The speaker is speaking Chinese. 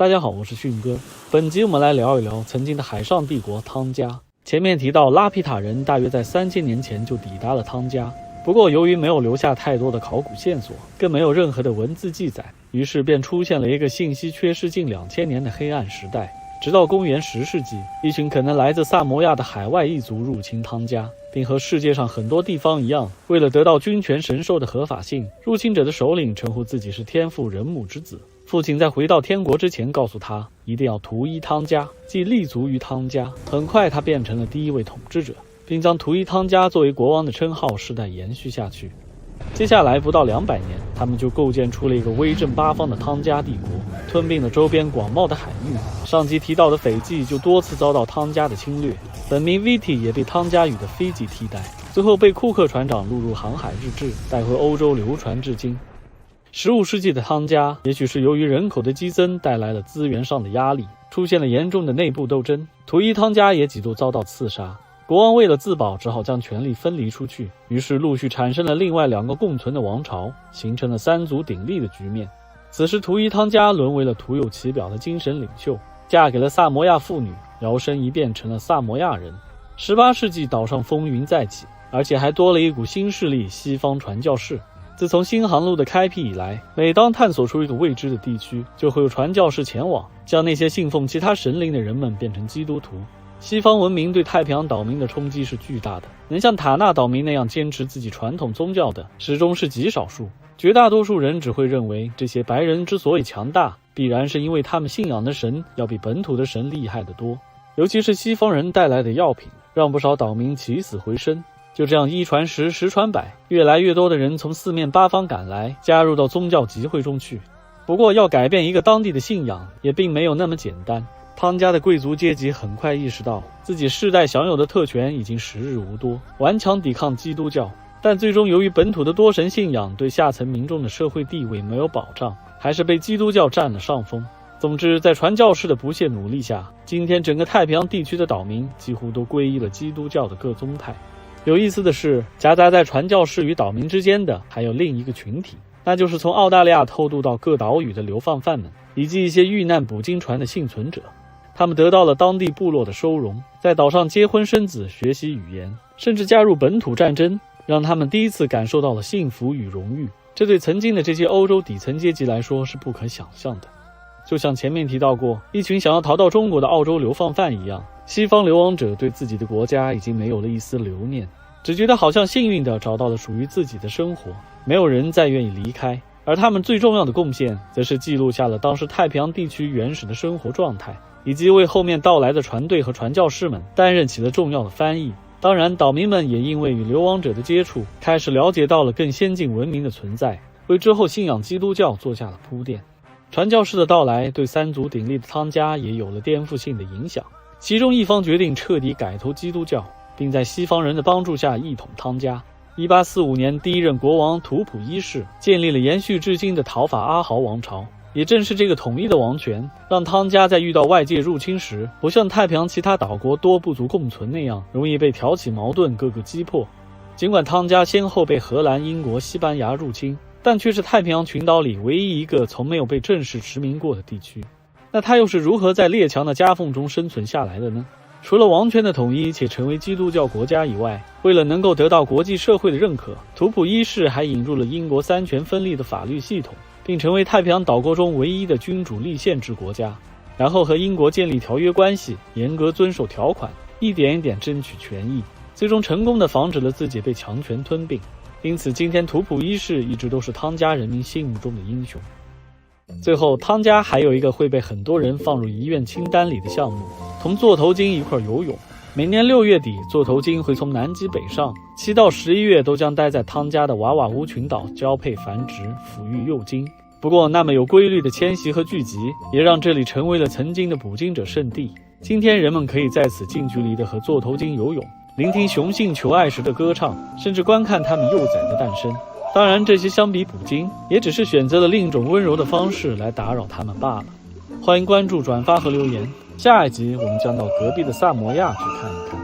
大家好，我是迅哥。本集我们来聊一聊曾经的海上帝国汤加。前面提到拉皮塔人大约在3000年前就抵达了汤加，不过由于没有留下太多的考古线索，更没有任何的文字记载，于是便出现了一个信息缺失近2000年的黑暗时代。直到公元10世纪，一群可能来自萨摩亚的海外异族入侵汤加，并和世界上很多地方一样，为了得到君权神授的合法性，入侵者的首领称呼自己是天父人母之子。父亲在回到天国之前告诉他，一定要屠伊汤加，即立足于汤加。很快他变成了第一位统治者，并将屠伊汤加作为国王的称号世代延续下去。接下来不到200年，他们就构建出了一个威震八方的汤加帝国，吞并了周边广袤的海域。上集提到的斐济就多次遭到汤加的侵略，本名 Viti 也被汤加语的斐济替代，最后被库克船长录入航海日志，带回欧洲流传至今。15世纪的汤加，也许是由于人口的激增带来了资源上的压力，出现了严重的内部斗争，屠伊汤加也几度遭到刺杀。国王为了自保，只好将权力分离出去，于是陆续产生了另外2个共存的王朝，形成了3足鼎立的局面。此时屠伊汤加沦为了徒有其表的精神领袖，嫁给了萨摩亚妇女，摇身一变成了萨摩亚人。18世纪岛上风云再起，而且还多了一股新势力——西方传教士。自从新航路的开辟以来，每当探索出一个未知的地区，就会有传教士前往，将那些信奉其他神灵的人们变成基督徒。西方文明对太平洋岛民的冲击是巨大的，能像塔纳岛民那样坚持自己传统宗教的，始终是极少数。绝大多数人只会认为，这些白人之所以强大，必然是因为他们信仰的神要比本土的神厉害得多。尤其是西方人带来的药品，让不少岛民起死回生。就这样1传10，10传100，越来越多的人从4面8方赶来，加入到宗教集会中去。不过要改变一个当地的信仰，也并没有那么简单。汤加的贵族阶级很快意识到，自己世代享有的特权已经时日无多，顽强抵抗基督教。但最终由于本土的多神信仰对下层民众的社会地位没有保障，还是被基督教占了上风。总之，在传教士的不懈努力下，今天整个太平洋地区的岛民几乎都皈依了基督教的各宗派。有意思的是，夹杂在传教士与岛民之间的还有另一个群体，那就是从澳大利亚偷渡到各岛屿的流放犯们，以及一些遇难捕鲸船的幸存者。他们得到了当地部落的收容，在岛上结婚生子，学习语言，甚至加入本土战争，让他们第一次感受到了幸福与荣誉。这对曾经的这些欧洲底层阶级来说是不可想象的。就像前面提到过，一群想要逃到中国的澳洲流放犯一样，西方流亡者对自己的国家已经没有了一丝留念，只觉得好像幸运地找到了属于自己的生活，没有人再愿意离开。而他们最重要的贡献，则是记录下了当时太平洋地区原始的生活状态，以及为后面到来的船队和传教士们担任起了重要的翻译。当然，岛民们也因为与流亡者的接触，开始了解到了更先进文明的存在，为之后信仰基督教做下了铺垫。传教士的到来对3足鼎立的汤加也有了颠覆性的影响，其中一方决定彻底改投基督教，并在西方人的帮助下一统汤加。1845年，第一任国王图普一世建立了延续至今的讨伐阿豪王朝。也正是这个统一的王权，让汤加在遇到外界入侵时，不像太平洋其他岛国多部族共存那样容易被挑起矛盾，各个击破。尽管汤加先后被荷兰、英国、西班牙入侵，但却是太平洋群岛里唯一一个从没有被正式殖民过的地区。那它又是如何在列强的夹缝中生存下来的呢？除了王权的统一且成为基督教国家以外，为了能够得到国际社会的认可，图普一世还引入了英国3权分立的法律系统，并成为太平洋岛国中唯一的君主立宪制国家。然后和英国建立条约关系，严格遵守条款，一点一点争取权益，最终成功地防止了自己被强权吞并。因此今天图普一世一直都是汤加人民心目中的英雄。最后，汤加还有一个会被很多人放入遗愿清单里的项目，同座头鲸一块游泳。每年6月底，座头鲸会从南极北上，7到11月都将待在汤加的瓦瓦乌群岛交配繁殖，抚育幼鲸。不过那么有规律的迁徙和聚集，也让这里成为了曾经的捕鲸者圣地。今天人们可以在此近距离的和座头鲸游泳，聆听雄性求爱时的歌唱，甚至观看它们幼崽的诞生。当然，这些相比捕鲸，也只是选择了另一种温柔的方式来打扰它们罢了。欢迎关注、转发和留言。下一集我们将到隔壁的萨摩亚去看一看。